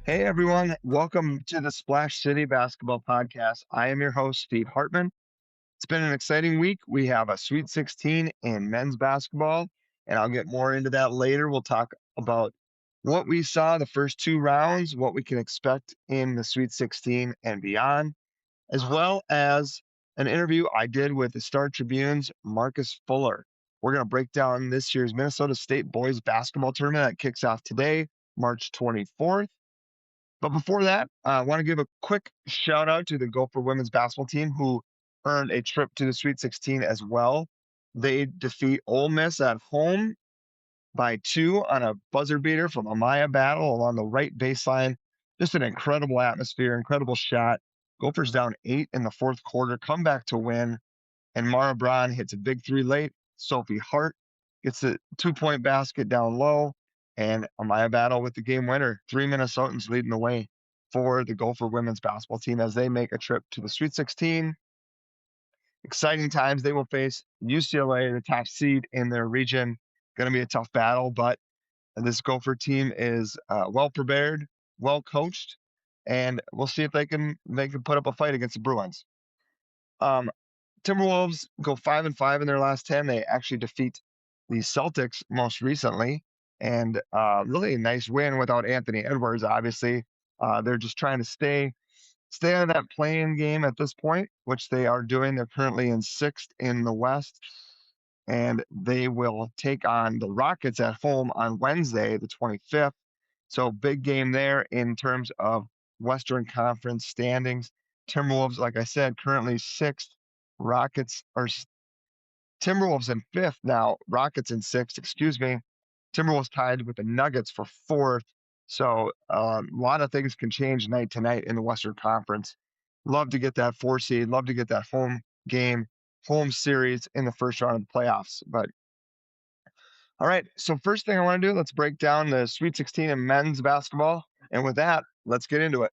Hey everyone, welcome to the Splash City Basketball Podcast. I am your host, Steve Hartman. It's been an exciting week. We have a Sweet 16 in men's basketball, and I'll get more into that later. We'll talk about what we saw the first two rounds, what we can expect in the Sweet 16 and beyond, as well as an interview I did with the Star Tribune's Marcus Fuller. We're going to break down this year's Minnesota State boys basketball tournament that kicks off today, March 24th. But before that, I want to give a quick shout out to the Gopher women's basketball team who earned a trip to the Sweet 16 as well. They defeat Ole Miss at home by 2 on a buzzer beater from Amaya Battle along the right baseline. Just an incredible atmosphere, incredible shot. Gophers down 8 in the fourth quarter, come back to win, and Mara Braun hits a big three late. Sophie Hart gets a 2-point basket down low, and Amaya Battle with the game winner. 3 Minnesotans leading the way for the Gopher women's basketball team as they make a trip to the Sweet 16. Exciting times. They will face UCLA, the top seed in their region. Going to be a tough battle, but this Gopher team is well prepared, well coached, and we'll see if they can put up a fight against the Bruins. Um, Timberwolves go 5-5 in their last 10. They actually defeat the Celtics most recently, and really a nice win without Anthony Edwards. Obviously, they're just trying to stay out of that playing game at this point, which they are doing. They're currently in sixth in the West, and they will take on the Rockets at home on Wednesday, the 25th. So big game there in terms of Western Conference standings. Timberwolves, like I said, currently sixth. Rockets are Timberwolves in fifth now. Rockets in sixth, excuse me. Timberwolves tied with the Nuggets for fourth. So a lot of things can change night to night in the Western Conference. Love to get that 4 seed. Love to get that home game, home series in the first round of the playoffs. But all right, so first thing I want to do, let's break down the Sweet 16 in men's basketball. And with that, let's get into it.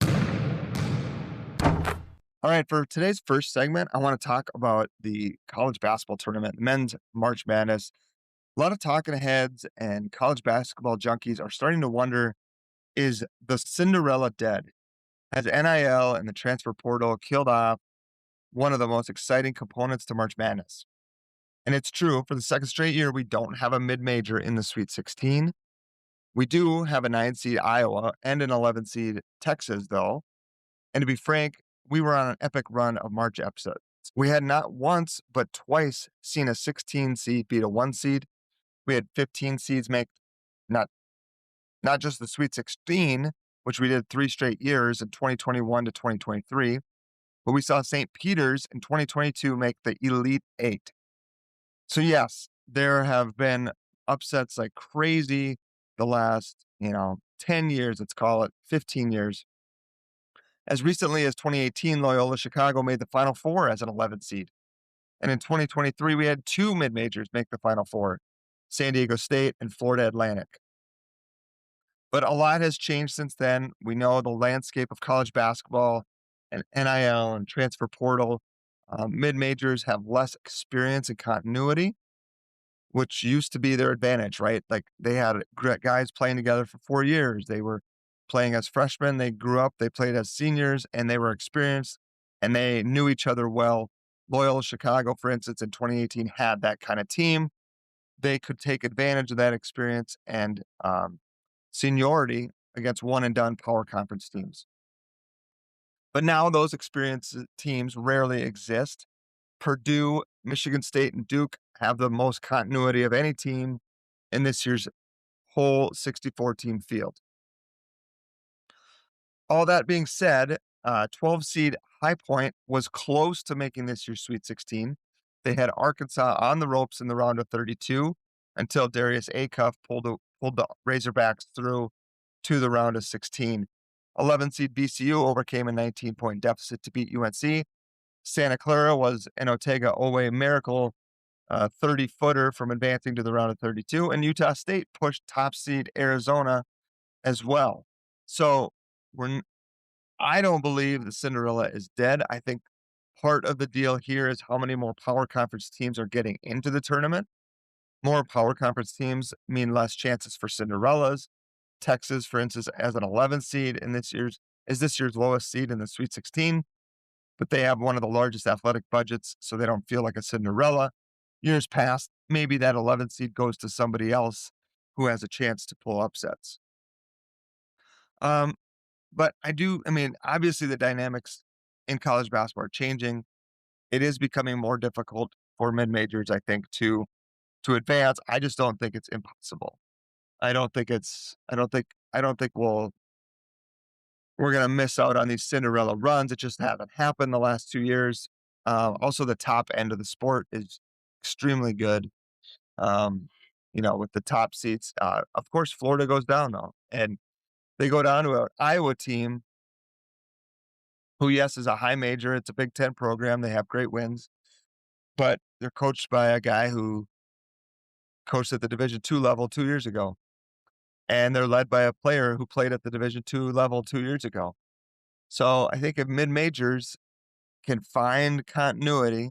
All right, for today's first segment, I want to talk about the college basketball tournament, men's March Madness. A lot of talking heads and college basketball junkies are starting to wonder, is the Cinderella dead? Has NIL and the transfer portal killed off one of the most exciting components to March Madness? And it's true, for the second straight year, we don't have a mid-major in the Sweet 16. We do have a 9 seed Iowa and an 11 seed Texas, though. And to be frank, we were on an epic run of March episodes. We had not once, but twice seen a 16 seed beat a 1 seed. We had 15 seeds make not just the Sweet 16, which we did 3 straight years in 2021 to 2023, but we saw St. Peter's in 2022 make the Elite 8. So yes, there have been upsets like crazy the last, 10 years, let's call it 15 years. As recently as 2018, Loyola Chicago made the Final Four as an 11 seed. And in 2023, we had 2 mid-majors make the Final Four, San Diego State and Florida Atlantic. But a lot has changed since then. We know the landscape of college basketball and NIL and transfer portal. Mid-majors have less experience and continuity, which used to be their advantage, right? Like they had guys playing together for 4 years. They were playing as freshmen. They grew up, they played as seniors, and they were experienced and they knew each other well. Loyola Chicago, for instance, in 2018 had that kind of team. They could take advantage of that experience and seniority against one and done power conference teams. But now those experienced teams rarely exist. Purdue, Michigan State, and Duke have the most continuity of any team in this year's whole 64 team field. All that being said, 12 seed High Point was close to making this year's Sweet 16. They had Arkansas on the ropes in the round of 32 until Darius Acuff pulled the Razorbacks through to the round of 16. 11 seed BCU overcame a 19-point deficit to beat UNC. Santa Clara was an Ortega Owe miracle 30-footer from advancing to the round of 32, and Utah State pushed top seed Arizona as well. So I don't believe the Cinderella is dead. I think part of the deal here is how many more power conference teams are getting into the tournament. More power conference teams mean less chances for Cinderellas. Texas, for instance, as an 11th seed in this year's lowest seed in the Sweet 16, but they have one of the largest athletic budgets, so they don't feel like a Cinderella. Years past, maybe that 11th seed goes to somebody else who has a chance to pull upsets. Um, but I mean, obviously the dynamics in college basketball are changing. It is becoming more difficult for mid-majors, I think, to advance. I just don't think it's impossible. I don't think we're gonna miss out on these Cinderella runs. It just haven't happened the last 2 years. Also the top end of the sport is extremely good. Um, with the top seats. Of course, Florida goes down though, and they go down to an Iowa team who, yes, is a high major. It's a Big Ten program. They have great wins, but they're coached by a guy who coached at the Division two level 2 years ago, and they're led by a player who played at the Division two level 2 years ago. So I think if mid majors can find continuity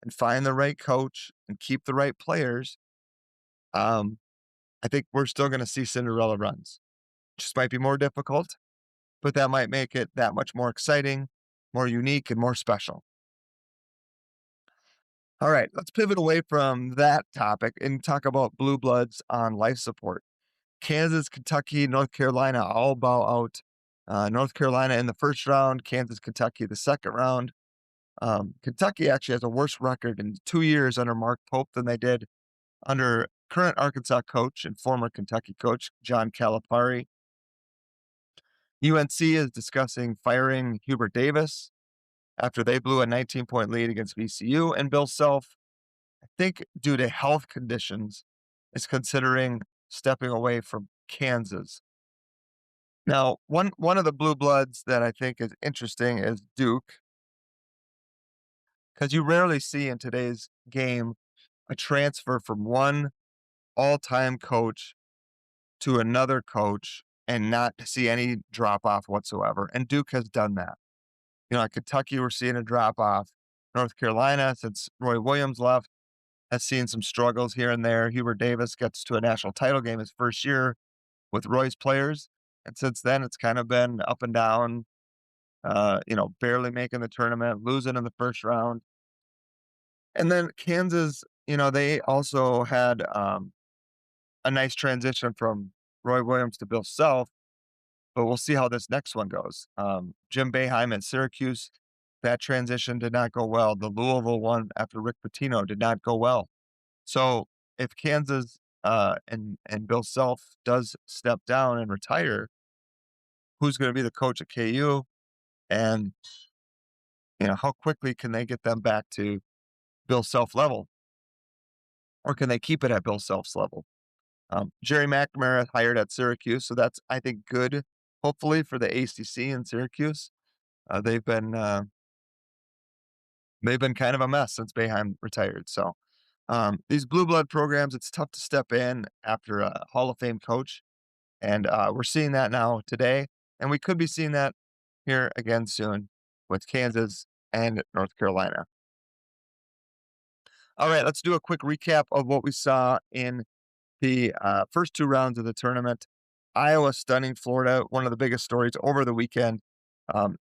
and find the right coach and keep the right players, um, I think we're still going to see Cinderella runs. Just might be more difficult, but that might make it that much more exciting, more unique, and more special. All right, let's pivot away from that topic and talk about blue bloods on life support. Kansas, Kentucky, North Carolina all bow out. North Carolina in the first round, Kansas, Kentucky the second round. Kentucky actually has a worse record in 2 years under Mark Pope than they did under current Arkansas coach and former Kentucky coach John Calipari. UNC is discussing firing Hubert Davis after they blew a 19-point lead against VCU, and Bill Self, I think due to health conditions, is considering stepping away from Kansas. Now, one of the blue bloods that I think is interesting is Duke, because you rarely see in today's game a transfer from one all-time coach to another coach and not see any drop off whatsoever. And Duke has done that. At Kentucky, we're seeing a drop off. North Carolina, since Roy Williams left, has seen some struggles here and there. Hubert Davis gets to a national title game his first year with Roy's players. And since then, it's kind of been up and down, barely making the tournament, losing in the first round. And then Kansas, they also had a nice transition from Roy Williams to Bill Self, but we'll see how this next one goes. Jim Boeheim at Syracuse, that transition did not go well. The Louisville one after Rick Pitino did not go well. So if Kansas and Bill Self does step down and retire, who's going to be the coach at KU? And how quickly can they get them back to Bill Self level, or can they keep it at Bill Self's level? Jerry McNamara hired at Syracuse, so that's, I think, good. Hopefully for the ACC in Syracuse, they've been kind of a mess since Boeheim retired. So these blue blood programs, it's tough to step in after a Hall of Fame coach, and we're seeing that now today, and we could be seeing that here again soon with Kansas and North Carolina. All right, let's do a quick recap of what we saw in the first two rounds of the tournament. Iowa stunning Florida, one of the biggest stories over the weekend.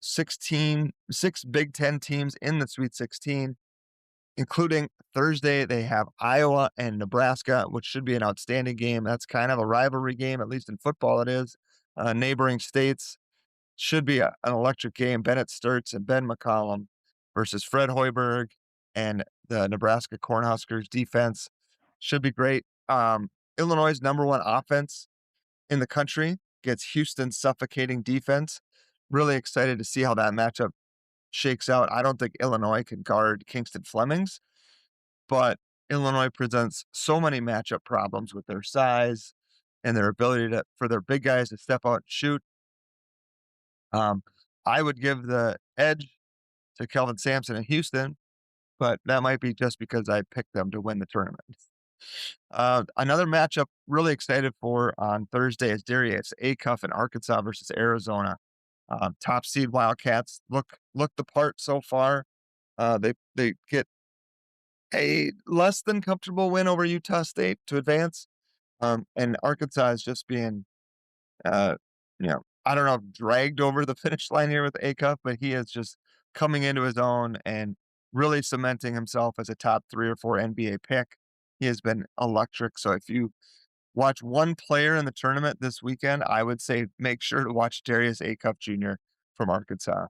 6 Big Ten teams in the Sweet 16, including Thursday. They have Iowa and Nebraska, which should be an outstanding game. That's kind of a rivalry game, at least in football it is. Neighboring states should be an electric game. Bennett Sturts and Ben McCollum versus Fred Hoiberg and the Nebraska Cornhuskers defense should be great. Illinois' number one offense in the country gets Houston's suffocating defense. Really excited to see how that matchup shakes out. I don't think Illinois can guard Kingston Flemings, but Illinois presents so many matchup problems with their size and their ability for their big guys to step out and shoot. I would give the edge to Kelvin Sampson in Houston, but that might be just because I picked them to win the tournament. Another matchup really excited for on Thursday is Darius Acuff in Arkansas versus Arizona. Top seed Wildcats look the part so far. They get a less than comfortable win over Utah State to advance. And Arkansas is just being uh, I don't know if dragged over the finish line here with A Cup, but he is just coming into his own and really cementing himself as a top 3 or 4 NBA pick. He has been electric. So if you watch one player in the tournament this weekend, I would say make sure to watch Darius A Cup Jr. from Arkansas.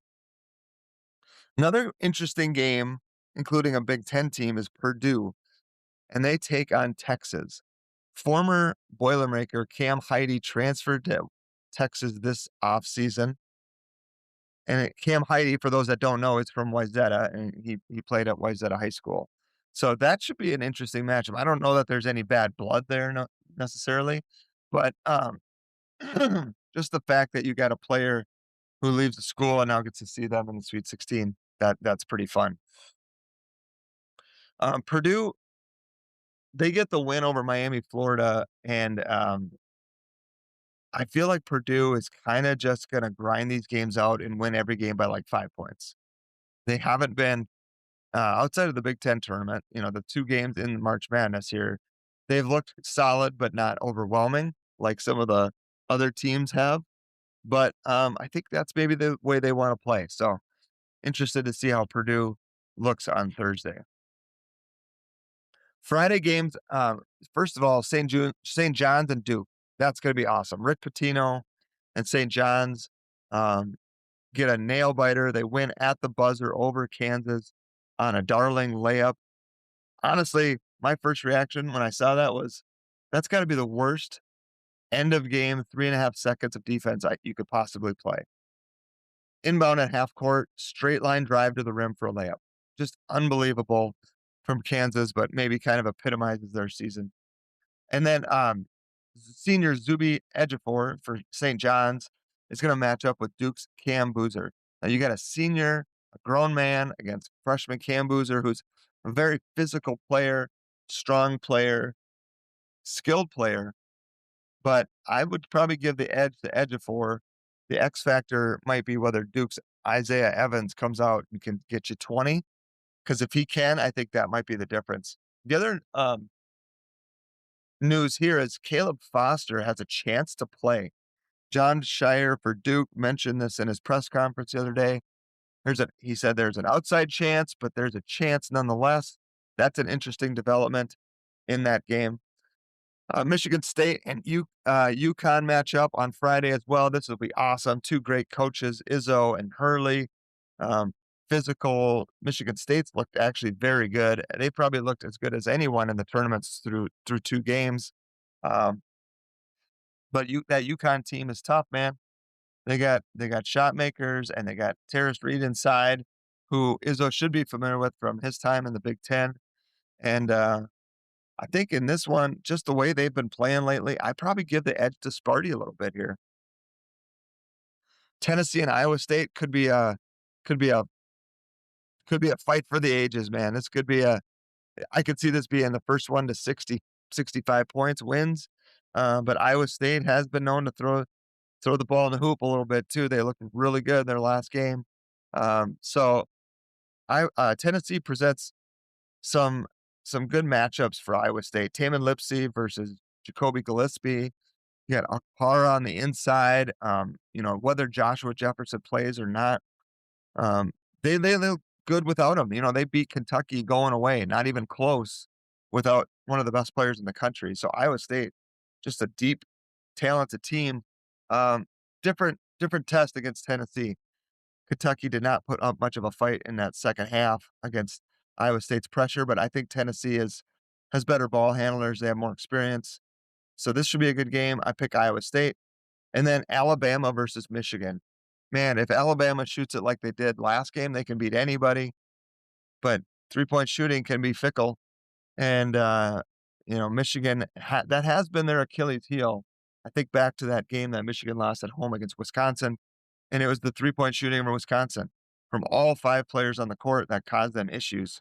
Another interesting game, including a Big Ten team, is Purdue, and they take on Texas. Former Boilermaker Cam Heide transferred to Texas this offseason. And Cam Heide, for those that don't know, is from Wayzata, and he played at Wayzata High School. So that should be an interesting matchup. I don't know that there's any bad blood there necessarily, but just the fact that you got a player who leaves the school and now gets to see them in the Sweet 16, that's pretty fun. Purdue, they get the win over Miami, Florida, and I feel like Purdue is kind of just going to grind these games out and win every game by like 5 points. They haven't been outside of the Big Ten tournament, the 2 games in March Madness here. They've looked solid, but not overwhelming like some of the other teams have. But I think that's maybe the way they want to play. So interested to see how Purdue looks on Thursday. Friday games, first of all, St. John's and Duke. That's going to be awesome. Rick Pitino and St. John's get a nail biter. They win at the buzzer over Kansas on a darling layup. Honestly, my first reaction when I saw that was, that's got to be the worst end of game 3.5 seconds of defense you could possibly play. Inbound at half court, straight line drive to the rim for a layup. Just unbelievable from Kansas, but maybe kind of epitomizes their season. And then senior Zuby Ejiofor for St. John's is going to match up with Duke's Cam Boozer. Now you got a senior, a grown man against freshman Cam Boozer, who's a very physical player, strong player, skilled player. But I would probably give the edge to Ejiofor. The X factor might be whether Duke's Isaiah Evans comes out and can get you 20. Because if he can, I think that might be the difference. The other news here is Caleb Foster has a chance to play. John Shire for Duke mentioned this in his press conference the other day. He said there's an outside chance, but there's a chance nonetheless. That's an interesting development in that game. Michigan State and UConn match up on Friday as well. This will be awesome. 2 great coaches, Izzo and Hurley. Physical. Michigan State's looked actually very good. They probably looked as good as anyone in the tournaments through 2 games. But that UConn team is tough, man. They got shot makers and they got Terrace Reed inside, who Izzo should be familiar with from his time in the Big Ten. And I think in this one, just the way they've been playing lately, I probably give the edge to Sparty a little bit here. Tennessee and Iowa State could be a fight for the ages, man. I could see this being the first one to 60, 65 points wins. But Iowa State has been known to throw the ball in the hoop a little bit too. They looked really good in their last game. So Tennessee presents some good matchups for Iowa State. Tamin Lipsey versus Jacoby Gillespie. You got Akpara on the inside. Whether Joshua Jefferson plays or not, they look good without him. They beat Kentucky going away, not even close, without one of the best players in the country. So Iowa State, just a deep, talented team. Different test against Tennessee. Kentucky did not put up much of a fight in that second half against Iowa State's pressure, but I think Tennessee has better ball handlers. They have more experience. So this should be a good game. I pick Iowa State. And then Alabama versus Michigan. Man, if Alabama shoots it like they did last game, they can beat anybody. But 3-point shooting can be fickle. And, Michigan, that has been their Achilles heel. I think back to that game that Michigan lost at home against Wisconsin, and it was the 3-point shooting from Wisconsin from all 5 players on the court that caused them issues.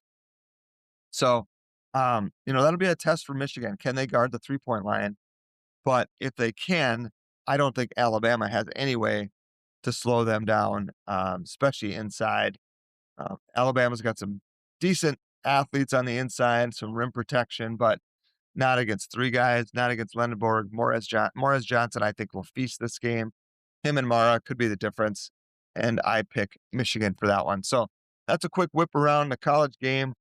So, that'll be a test for Michigan. Can they guard the 3-point line? But if they can, I don't think Alabama has any way to slow them down, especially inside. Alabama's got some decent athletes on the inside, some rim protection, but not against three guys, not against Lendeborg. Morez Johnson, I think, will feast this game. Him and Mara could be the difference. And I pick Michigan for that one. So that's a quick whip around the college game.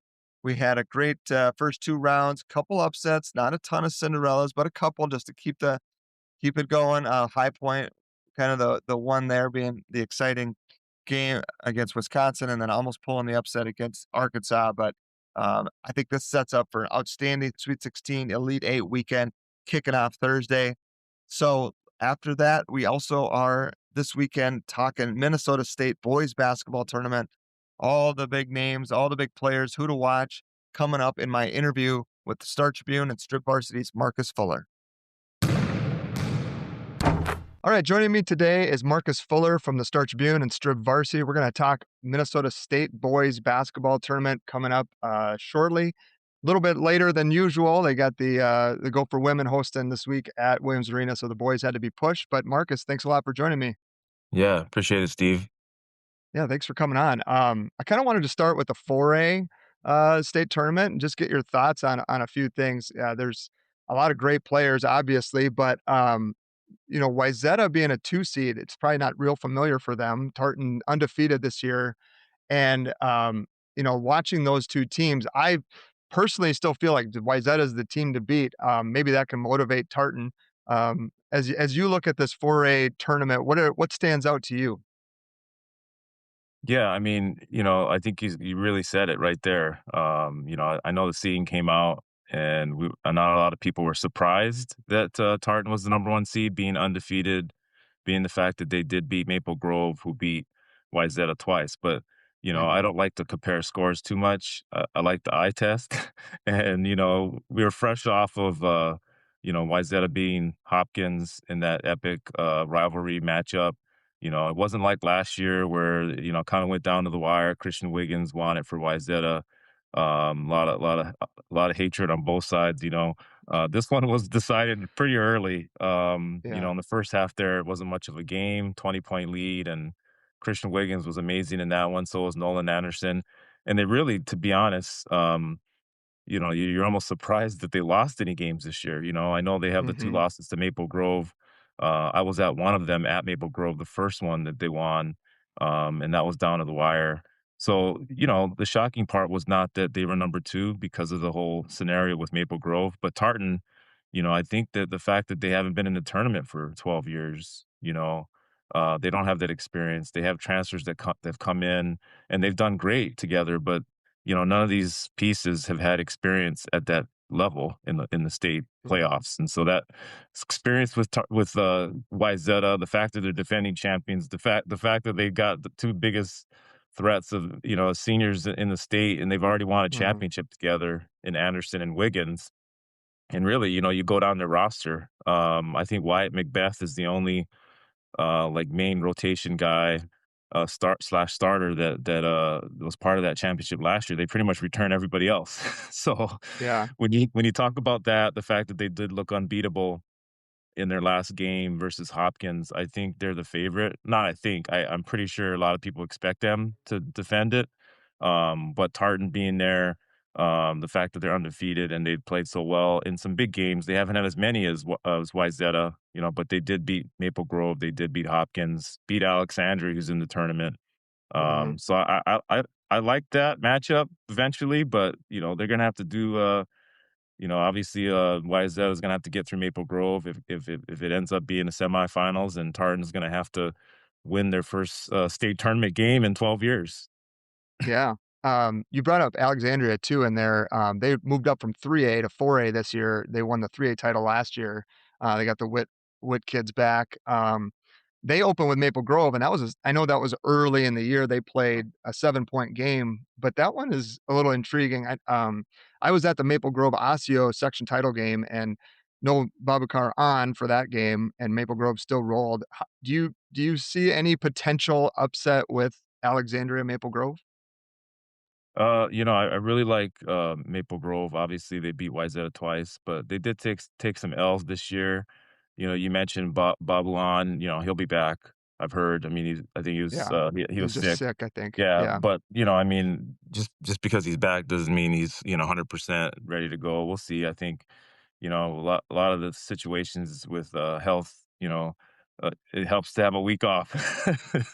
We had a great first two rounds, couple upsets, not a ton of Cinderellas, but a couple just to keep it going. High point, kind of the one there being the exciting game against Wisconsin, and then almost pulling the upset against Arkansas. But I think this sets up for an outstanding Sweet 16 Elite Eight weekend, kicking off Thursday. So after that, we also are this weekend talking Minnesota State boys basketball tournament. All the big names, all the big players, who to watch coming up in my interview with the Star Tribune and Strip Varsity's Marcus Fuller. All right, joining me today is Marcus Fuller from the Star Tribune and Strip Varsity. We're going to talk Minnesota State boys basketball tournament coming up shortly. A little bit later than usual. They got the Go for Women hosting this week at Williams Arena, so the boys had to be pushed. But Marcus, thanks a lot for joining me. Yeah, appreciate it, Steve. Yeah, thanks for coming on. I kind of wanted to start with the 4A state tournament and just get your thoughts on a few things. There's a lot of great players, obviously, but Wayzata being a 2 seed, it's probably not real familiar for them. Tartan undefeated this year. And, watching those 2 teams, I personally still feel like Wayzata is the team to beat. Maybe that can motivate Tartan. As you look at this 4A tournament, what stands out to you? Yeah, I mean, I think you really said it right there. I know the seeding came out, and not a lot of people were surprised that Tartan was the number one seed, being undefeated, being the fact that they did beat Maple Grove, who beat Wyzetta twice. But I Mhm. don't like to compare scores too much. I like the eye test, and we were fresh off of Wyzetta beating Hopkins in that epic rivalry matchup. It wasn't like last year where, kind of went down to the wire. Christian Wiggins won it for Wyzetta. A lot of hatred on both sides. This one was decided pretty early. Yeah. In the first half there, it wasn't much of a game, 20-point lead, and Christian Wiggins was amazing in that one. So was Nolan Anderson. And they really, to be honest, you're almost surprised that they lost any games this year. I know they have the 2 Mhm. losses to Maple Grove. I was at one of them at Maple Grove, the first one that they won, and that was down to the wire. So, the shocking part was not that they were number 2 because of the whole scenario with Maple Grove, but Tartan, I think that the fact that they haven't been in the tournament for 12 years, they don't have that experience. They have transfers that've come in, and they've done great together, but none of these pieces have had experience at that level in the state Yeah. playoffs, and so that experience with Wyzetta, the fact that they're defending champions, the fact that they got the 2 biggest threats of seniors in the state, and they've already won a Mhm. championship together in Anderson and Wiggins. And really, you go down their roster. I think Wyatt Macbeth is the only like main rotation guy, starter that was part of that championship last year. They pretty much return everybody else. So Yeah. when you talk about that, the fact that they did look unbeatable in their last game versus Hopkins, I think they're the favorite. Not I think, I'm pretty sure a lot of people expect them to defend it. But Tartan being there, the fact that they're undefeated and they've played so well in some big games, they haven't had as many as Wyzetta, but they did beat Maple Grove, they did beat Hopkins, beat Alexandria, who's in the tournament. Mhm. So I like that matchup eventually, but they're gonna have to do obviously, YZ is gonna have to get through Maple Grove if it ends up being the semifinals, and Tartan's gonna have to win their first state tournament game in 12 years. Yeah. You brought up Alexandria too in there. They moved up from 3A to 4A this year. They won the 3A title last year. They got the Wit kids back. They opened with Maple Grove, and I know that was early in the year. They played a 7-point game, but that one is a little intriguing. I was at the Maple Grove Osseo section title game, and no Babacar on for that game, and Maple Grove still rolled. Do you see any potential upset with Alexandria Maple Grove? I really like Maple Grove. Obviously, they beat Wyzetta twice, but they did take some L's this year. You mentioned Babulan. He'll be back. I've heard. I mean, I think Yeah. he He was was just sick. sick, I think. Yeah, Yeah. but I mean, just because he's back doesn't mean he's 100% ready to go. We'll see. I think a lot of the situations with, health, it helps to have a week off.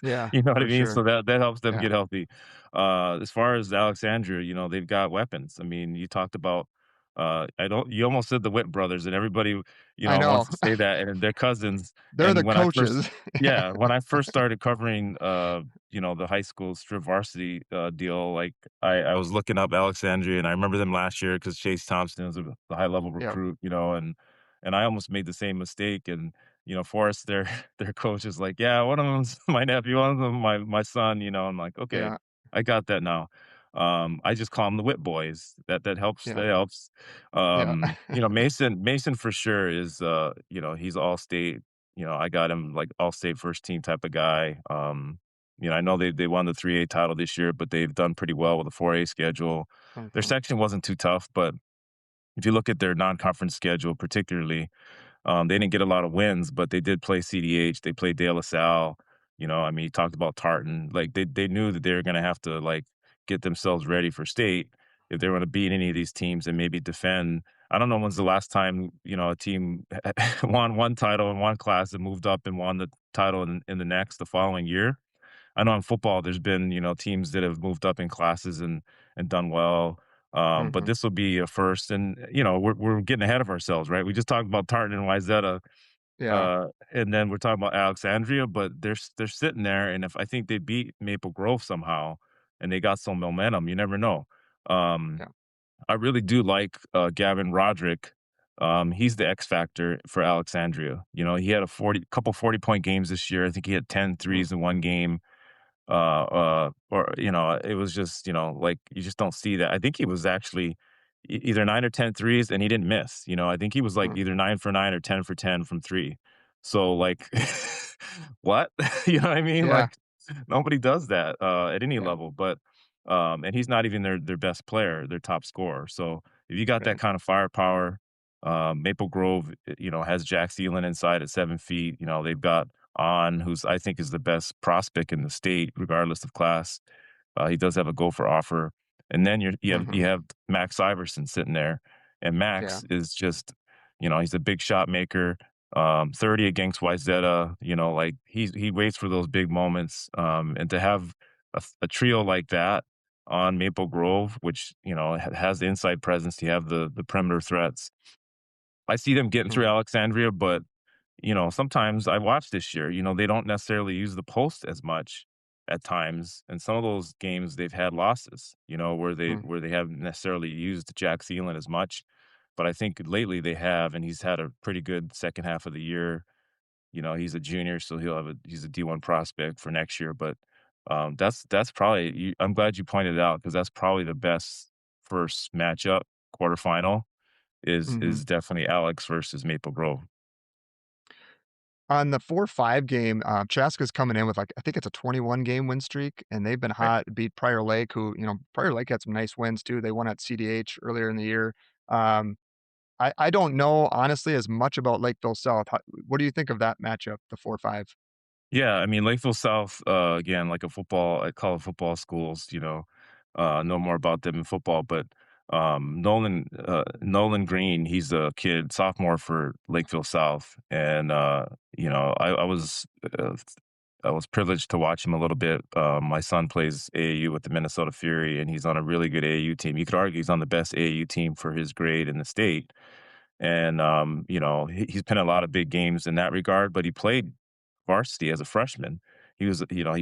Yeah, You know what I for mean? sure. So that helps them Yeah. get healthy. As far as Alexandria, they've got weapons. I mean, you talked about, I don't you almost said the Witt brothers, and everybody, I wants know. to say that, and they're cousins, They're the and when I first coaches. Yeah. yeah, when I first started covering, the high school strip varsity, deal, like, I was looking up Alexandria, and I remember them last year because Chase Thompson is a high level Yep. recruit, and I almost made the same mistake, and, Forrest, their their coach is like, "Yeah, one of them's my nephew, one of them my son," I'm like, "Okay, Yeah. I got that now." I just call them the Whip boys. That helps, Yeah. that helps. Yeah. Mason for sure is, he's all-state. I got him, like, all-state first team type of guy. I know they won the 3A title this year, but they've done pretty well with the 4A schedule. Their Mhm. section wasn't too tough, but if you look at their non-conference schedule particularly, they didn't get a lot of wins, but they did play CDH, they played De La Salle, I mean, you talked about Tartan, like, they knew that they were gonna have to, like, get themselves ready for state if they were gonna beat any of these teams and maybe defend. I don't know when's the last time, a team won one title in one class and moved up and won the title in the following year. I know in football, there's been, teams that have moved up in classes and done well, but Mhm. this will be a first, and we're getting ahead of ourselves, right? We just talked about Tartan and Wayzata, Yeah. and then we're talking about Alexandria, but they're sitting there, and if I think they beat Maple Grove somehow, and they got some momentum, you never know. Um, Yeah. I really do like Gavin Roderick. He's the X factor for Alexandria. He had a 40-point games this year. I think he had 10 Mm. threes in one game. Or it was just, like, you just don't see that. I think he was actually either 9 or 10 threes, and he didn't miss. I think he was like Mm. either 9 for 9 or 10 for 10 from three. So, like, what? You know what I mean? Yeah. Like, nobody does that at any Yeah. level, but and he's not even their best player, their top scorer. So if you got that Right. kind of firepower, Maple Grove, has Jack Seelan inside at 7 feet. They've got who's I think is the best prospect in the state, regardless of class. He does have a gopher offer, and then you Mhm. have Max Iverson sitting there, and Yeah. Max is just, he's a big shot maker. 30 against Wayzata, like he waits for those big moments, and to have a trio like that on Maple Grove, which has the inside presence, you have the perimeter threats. I see them getting through Mhm. Alexandria, but sometimes I watch this year, they don't necessarily use the post as much at times. And some of those games they've had losses, Mm. where they haven't necessarily used Jack Seelan as much. But I think lately they have, and he's had a pretty good second half of the year. He's a junior, so he's a D1 prospect for next year. But that's probably I'm glad you pointed it out because that's probably the best first matchup quarterfinal Mhm. is definitely Alex versus Maple Grove. On the 4-5 game, Chaska's coming in with, like, I think it's a 21 game win streak, and they've been Right. hot, beat Prior Lake, who, Prior Lake had some nice wins too. They won at CDH earlier in the year. Um, I don't know, honestly, as much about Lakeville South. What do you think of that matchup, the 4-5? Yeah, I mean, Lakeville South, again, like I call it football schools, know more about them in football, but Nolan Green, he's a kid, sophomore for Lakeville South, and uh, I was privileged to watch him a little bit. My son plays AAU with the Minnesota Fury, and he's on a really good AAU team. You could argue he's on the best AAU team for his grade in the state, and he's been in a lot of big games in that regard, but he played varsity as a freshman. He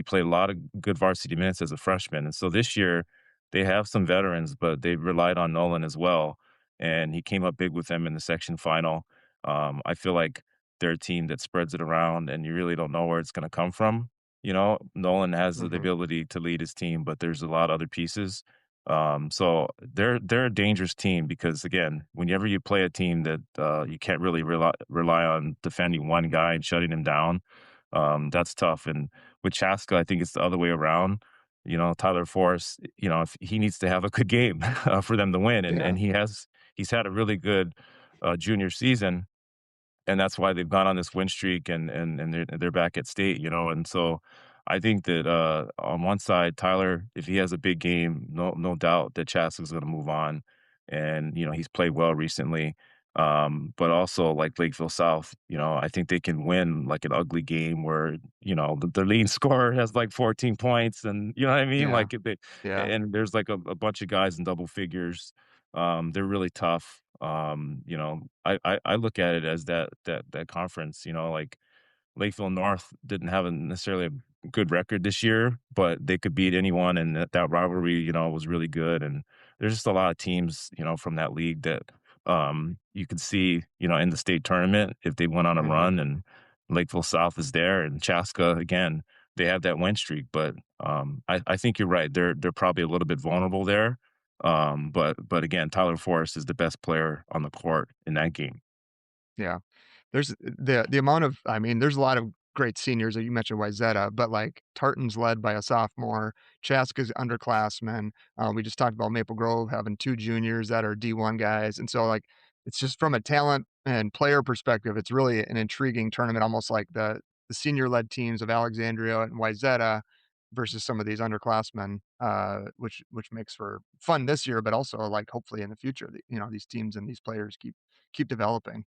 played a lot of good varsity minutes as a freshman. And so this year they have some veterans, but they relied on Nolan as well. And he came up big with them in the section final. I feel like they're a team that spreads it around and you really don't know where it's going to come from. Nolan has the Mhm. ability to lead his team, but there's a lot of other pieces. So they're a dangerous team because again, whenever you play a team that you can't really rely on defending one guy and shutting him down, that's tough. And with Chaska, I think it's the other way around. Tyler Forrest, if he needs to have a good game for them to win, and Yeah. he's had a really good junior season, and that's why they've gone on this win streak and they're back at state, and so I think that on one side, Tyler, if he has a big game, no doubt that Chaska's going to move on, and he's played well recently. But also like Lakeville South, I think they can win like an ugly game where, the leading scorer has like 14 points and you know what I mean? Yeah. Like if they Yeah. and there's like a bunch of guys in double figures. They're really tough. I look at it as that conference, like Lakeville North didn't have a necessarily a good record this year, but they could beat anyone, and that rivalry, was really good. And there's just a lot of teams, from that league that you could see, in the state tournament if they went on a Hmm. run. And Lakeville South is there, and Chaska again, they have that win streak. But I think you're right; they're probably a little bit vulnerable there. But again, Tyler Forrest is the best player on the court in that game. Yeah. There's the amount of I mean, there's a lot of great seniors, you mentioned Wayzata, but, like, Tartan's led by a sophomore, Chaska's underclassmen, we just talked about Maple Grove having 2 juniors that are D1 guys, and so, like, it's just from a talent and player perspective, it's really an intriguing tournament, almost like the senior-led teams of Alexandria and Wayzata versus some of these underclassmen, which makes for fun this year, but also, like, hopefully in the future, these teams and these players keep developing.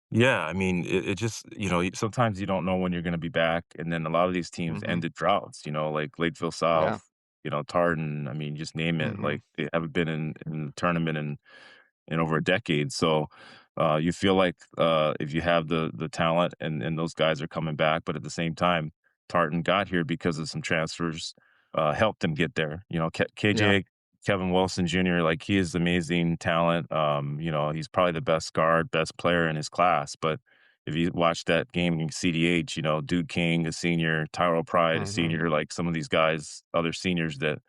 Yeah, I mean, it just, sometimes you don't know when you're going to be back. And then a lot of these teams Mhm. ended droughts, like Lakeville Yeah. South, Tartan. I mean, just name it. Mhm. Like they haven't been in the tournament in over a decade. So you feel like if you have the talent and those guys are coming back, but at the same time, Tartan got here because of some transfers, helped them get there. Yeah. KJ Kevin Wilson Jr. Like he is amazing talent. He's probably the best guard, best player in his class. But if you watch that game in CDH, Duke King, a senior, Tyro Pride, a Mhm. senior, like some of these guys, other seniors that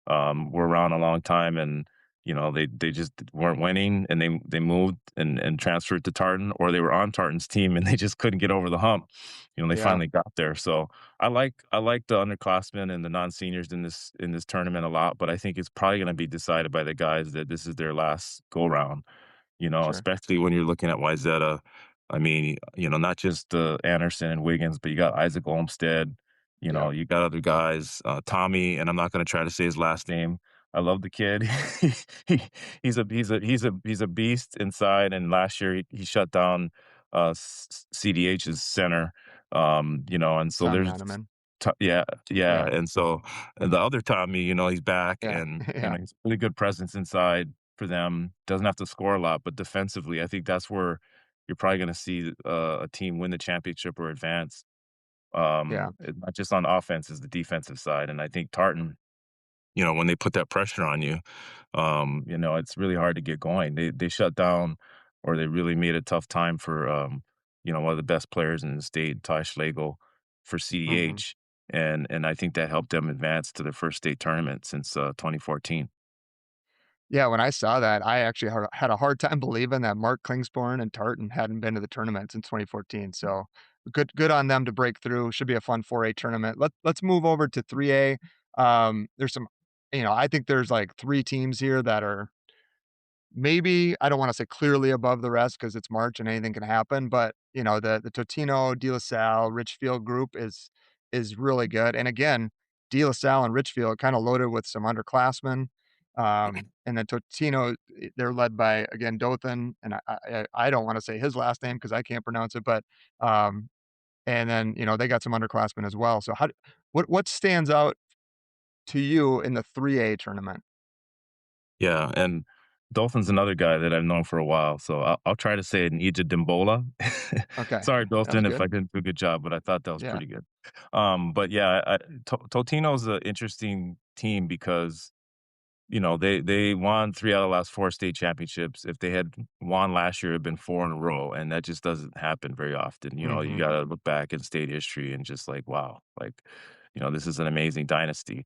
were around a long time, and they just weren't winning, and they moved and transferred to Tartan, or they were on Tartan's team and they just couldn't get over the hump. They Yeah. finally got there. So I like the underclassmen and the non seniors in this tournament a lot, but I think it's probably going to be decided by the guys that this is their last go round. Sure. Especially when you're looking at Wyzetta. I mean, not just Anderson and Wiggins, but you got Isaac Olmstead. Yeah. You got other guys, Tommy, and I'm not going to try to say his last name. I love the kid. he, he's a beast inside. And last year he shut down CDH's center. And so Tommy there's Ottoman. yeah, yeah. Yeah. And so the other Tommy, he's back, Yeah. and Yeah. he's a really good presence inside for them. Doesn't have to score a lot, but defensively, I think that's where you're probably going to see a team win the championship or advance. Yeah. Not just on offense, is the defensive side. And I think Tartan, when they put that pressure on you, it's really hard to get going. They shut down, or they really made a tough time for one of the best players in the state, Ty Schlegel, for Mhm. CDH. And I think that helped them advance to their first state tournament since 2014. Yeah, when I saw that, I actually had a hard time believing that Mark Klingsporn and Tartan hadn't been to the tournament since 2014, so good on them to break through. Should be a fun 4A tournament. Let's move over to 3A. There's some I think there's, like, 3 teams here that are maybe I don't wanna say clearly above the rest because it's March and anything can happen, but, the Totino, De La Salle, Richfield group is really good, and again, De La Salle and Richfield kinda loaded with some underclassmen, and then Totino, they're led by, again, Dothan, and I don't wanna say his last name because I can't pronounce it, but, and then, they got some underclassmen as well, so what stands out to you in the 3A tournament? Yeah, and Dolphin's another guy that I've known for a while, so I'll try to say it in Egypt Dimbola. Okay, Sorry, that was Dolphin, if good. I didn't do a good job, but I thought that was Yeah. pretty good. But yeah, Totino's an interesting team because they won 3 out of the last 4 state championships. If they had won last year, it'd been 4 in a row, and that just doesn't happen very often. You Mhm. gotta look back in state history and just like, wow, like, this is an amazing dynasty.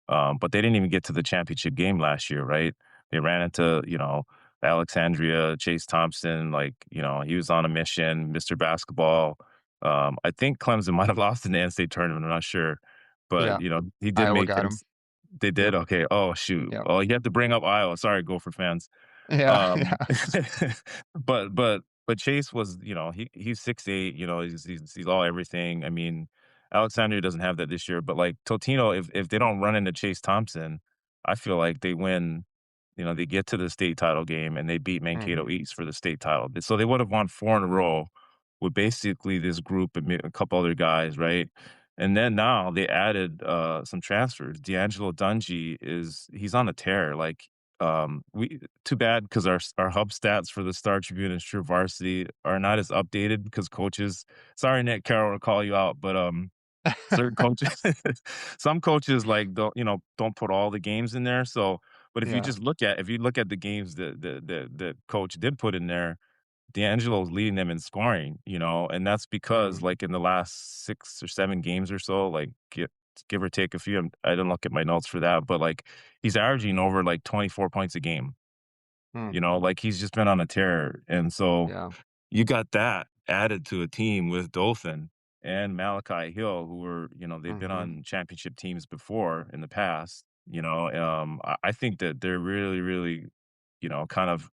But they didn't even get to the championship game last year, right? They ran into, Alexandria, Chase Thompson, like, he was on a mission, Mr. Basketball. I think Clemson might have lost in the NCAA tournament, I'm not sure. But, Yeah. he did Iowa make got him. things. They did? Yep. Okay. Oh, shoot. Yep. Oh, you have to bring up Iowa. Sorry, Gopher fans. Yeah, Um, yeah. but Chase was, he's 6'8", he's all everything. I mean, Alexandria doesn't have that this year, but like Totino, if they don't run into Chase Thompson, I feel like they win they get to the state title game and they beat Mhm. Mankato East for the state title. So they would have won 4 in a row with basically this group and a couple other guys, right? And then now they added some transfers. D'Angelo Dungy he's on a tear. Like we too bad because our hub stats for the Star Tribune and True Varsity are not as updated because coaches. Sorry, Nick Carroll, to call you out, but certain coaches some coaches, like, don't put all the games in there, so but Yeah. if you look at the games that coach did put in there, D'Angelo's leading them in scoring, and that's because, Mhm. like, in the last 6 or 7 games or so, like, give or take a few, I didn't look at my notes for that, but, like, he's averaging over, like, 24 points a game, Mm. like, he's just been on a tear, and so Yeah. you got that added to a team with Dothan and Malachi Hill, who were, they've been Mhm. on championship teams before in the past. I think that they're really, really, kind of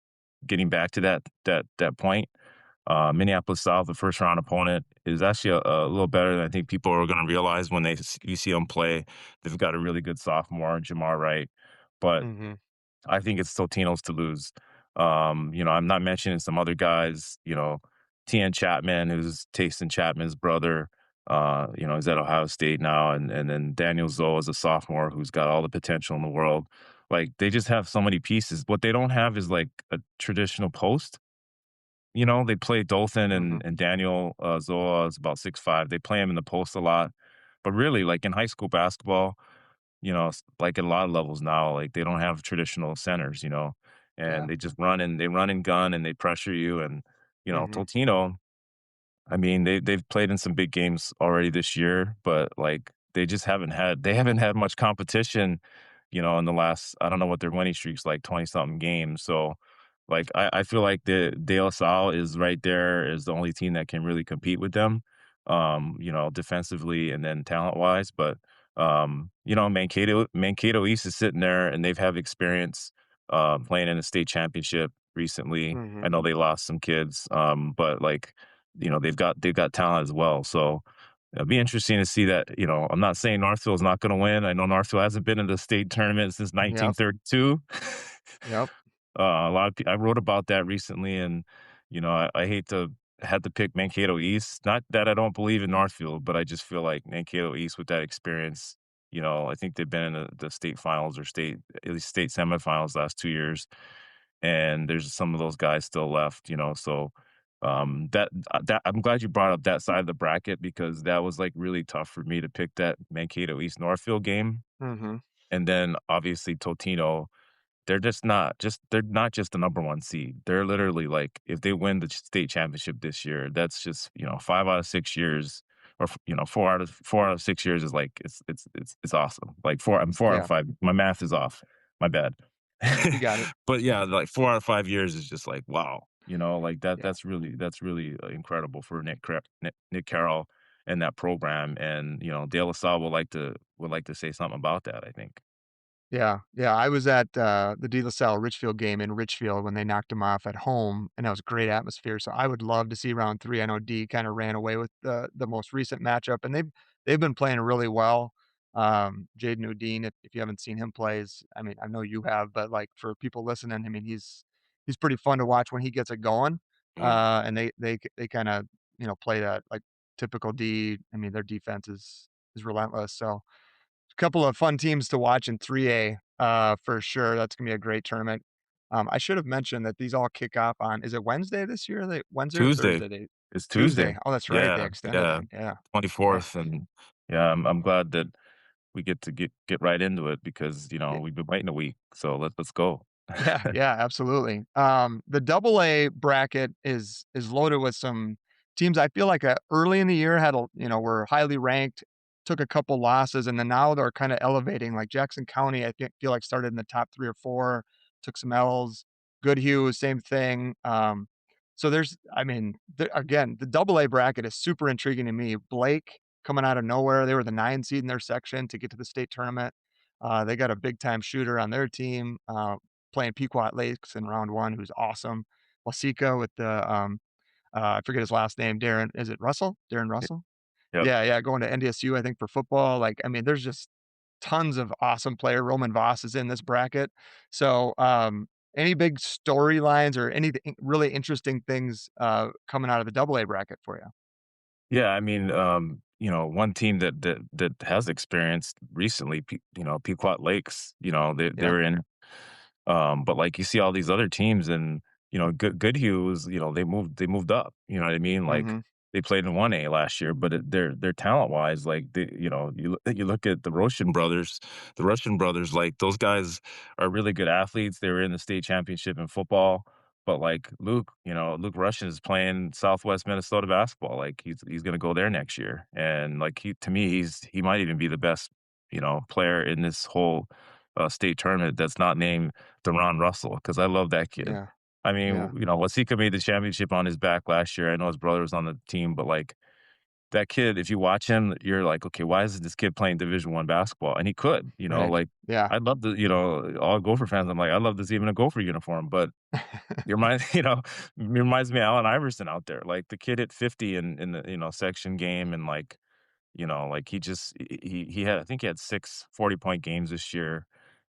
getting back to that point. Minneapolis South, the first round opponent, is actually a little better than I think people are going to realize when you see them play. They've got a really good sophomore, Jamar Wright, but Mhm. I think it's Totino's to lose. I'm not mentioning some other guys, Tien Chapman, who's Tayson Chapman's brother, is at Ohio State now, and then Daniel Zoe is a sophomore who's got all the potential in the world. Like they just have so many pieces. What they don't have is like a traditional post. They play Dothan Mhm. and Daniel Zoa is about 6'5". They play him in the post a lot. But really, like in high school basketball, like at a lot of levels now, like they don't have traditional centers, and Yeah. they run and gun and they pressure you. And, Mhm. Totino, I mean, they've played in some big games already this year, but like they haven't had much competition, in the last I don't know what their winning streak's like, 20 something games. So like I feel like the De La Salle is right there is the only team that can really compete with them, defensively and then talent wise. But Mankato East is sitting there and they've had experience playing in a state championship recently. I Mhm. know they lost some kids, but like they've got talent as well. So it'll be interesting to see that. I'm not saying Northville is not going to win. I know Northville hasn't been in the state tournament since Yep. 1932. Yep. A lot of I wrote about that recently, and I hate to had to pick Mankato East. Not that I don't believe in Northfield, but I just feel like Mankato East with that experience. I think they've been in the state finals or at least state semifinals last 2 years, and there's some of those guys still left. So that I'm glad you brought up that side of the bracket because that was like really tough for me to pick that Mankato East Northfield game, Mhm. and then obviously Totino they're not just the number 1 seed. They're literally like, if they win the state championship this year, that's just, 5 out of 6 years or, 4 out of 6 years is like, it's awesome. Like 4 out of Yeah. 5. My math is off. My bad. You got it. But yeah, like 4 out of 5 years is just like, wow, like Yeah. that's really incredible for Nick Carroll and that program. And, De La Salle would like to say something about that, I think. Yeah, yeah, I was at, the De La Salle Richfield game in Richfield when they knocked them off at home, and that was a great atmosphere, so I would love to see round 3. I know D kinda ran away with the most recent matchup, and they've been playing really well. Jaden Udine, if you haven't seen him play, is I mean, I know you have, but, like, for people listening, I mean, he's pretty fun to watch when he gets it going, Mm. and they kinda, play that, like, typical D. I mean, their defense is relentless, so couple of fun teams to watch in 3A, for sure. That's gonna be a great tournament. I should have mentioned that these all kick off on is it Wednesday this year? They Wednesday or Tuesday. Thursday? They It's Tuesday. Tuesday. Oh, that's right. They Yeah, extended yeah, it. Yeah. Yeah. 24th, and yeah, I'm glad that we get to get right into it because, Yeah. we've been waiting a week, so let's go. Yeah, yeah, absolutely. The double A bracket is loaded with some teams I feel like, early in the year had were highly ranked, took a couple losses, and then now they're kinda elevating, like Jackson County, I feel like started in the top 3 or 4, took some L's. Goodhue, same thing. So there's I mean, again, the double A bracket is super intriguing to me. Blake coming out of nowhere, they were the 9 seed in their section to get to the state tournament. They got a big time shooter on their team. Playing Pequot Lakes in round 1, who's awesome. Wasika with I forget his last name, Darren is it Russell? Darren Y Russell? Yep. Yeah, yeah, going to NDSU, I think, for football, like, I mean, there's just tons of awesome player. Roman Voss is in this bracket. So, any big storylines or anything really interesting things, coming out of the double A bracket for you? Yeah, I mean, one team that has experienced recently, Pequot Lakes, they Yeah. were in. But like you see all these other teams, and Goodhue was, they moved up. You know what I mean? Like Mhm. they played in 1A last year, but they're talent wise, like you look at the Russian brothers, like those guys are really good athletes. They were in the state championship in football. But like Luke Russian is playing Southwest Minnesota basketball. Like he's gonna go there next year, and like to me, he might even be the best player in this whole state tournament that's not named Deron Russell, because I love that kid. Yeah. I mean, Yeah. Wasika made the championship on his back last year. I know his brother was on the team, but like that kid, if you watch him, you're like, okay, why is this kid playing Division I basketball? And he could, Right. like Yeah. I'd love to, all Gopher fans. I'm like, I'd love to see him in a Gopher uniform, but it reminds, it reminds me of Allen Iverson out there. Like the kid hit 50 in the section game, and like like he had, I think he had 6 40-point games this year.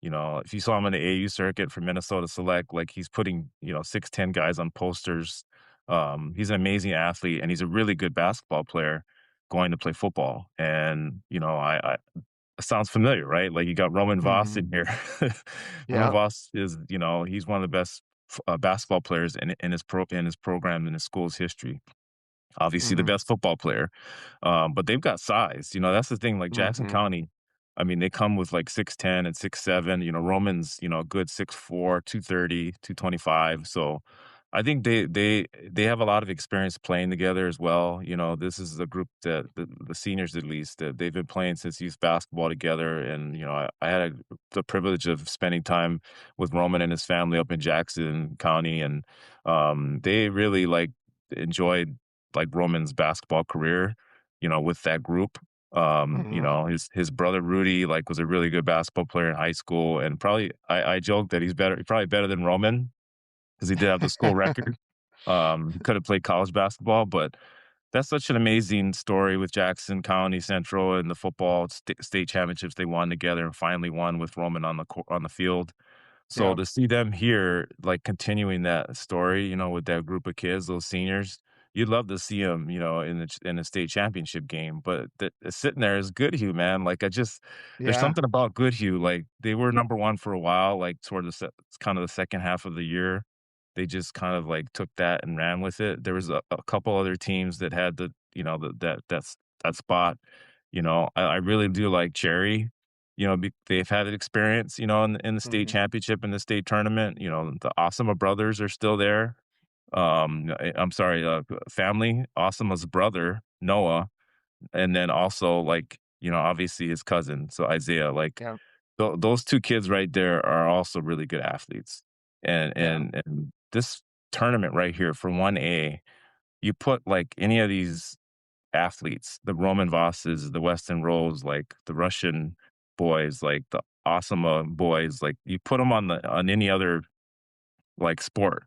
If you saw him in the AU circuit for Minnesota Select, like he's putting, 6'10" guys on posters. He's an amazing athlete, and he's a really good basketball player going to play football. And, it sounds familiar, right? Like you got Roman Voss Mhm. in here. Roman Yep. Voss is, he's one of the best basketball players in his program in his school's history. Obviously, the Mhm. best football player. But they've got size. That's the thing. Like Jackson Mhm. County, I mean, they come with like 6'10" and 6'7". Roman's, a good 6'4", 230, 225. So I think they have a lot of experience playing together as well. This is a group that the seniors, at least, that they've been playing since youth basketball together. And I had the privilege of spending time with Roman and his family up in Jackson County, and they really like enjoyed like Roman's basketball career, with that group. Mhm. His brother Rudy like was a really good basketball player in high school, and probably I joke that he's probably better than Roman, because he did have the school record. He could have played college basketball, but that's such an amazing story with Jackson County Central and the football state championships they won together, and finally won with Roman on the field. So Yep. to see them here, like continuing that story, with that group of kids, those seniors, you'd love to see them, in the state championship game. But sitting there is Goodhue, man. Like there's Yeah. something about Goodhue. Like they were number one for a while. Like toward kind of the second half of the year, they just kind of like took that and ran with it. There was a couple other teams that had the, that spot. I really do like Cherry. They've had experience, in the state Mhm. championship and the state tournament. The Osama brothers are still there. I'm sorry, family, Osama's brother, Noah, and then also like, obviously his cousin, so Isaiah. Like Yep. those two kids right there are also really good athletes. And Yeah. this tournament right here for 1A, you put like any of these athletes, the Roman Vosses, the Weston Rose, like the Russian boys, like the Osama boys, like you put them on any other like sport,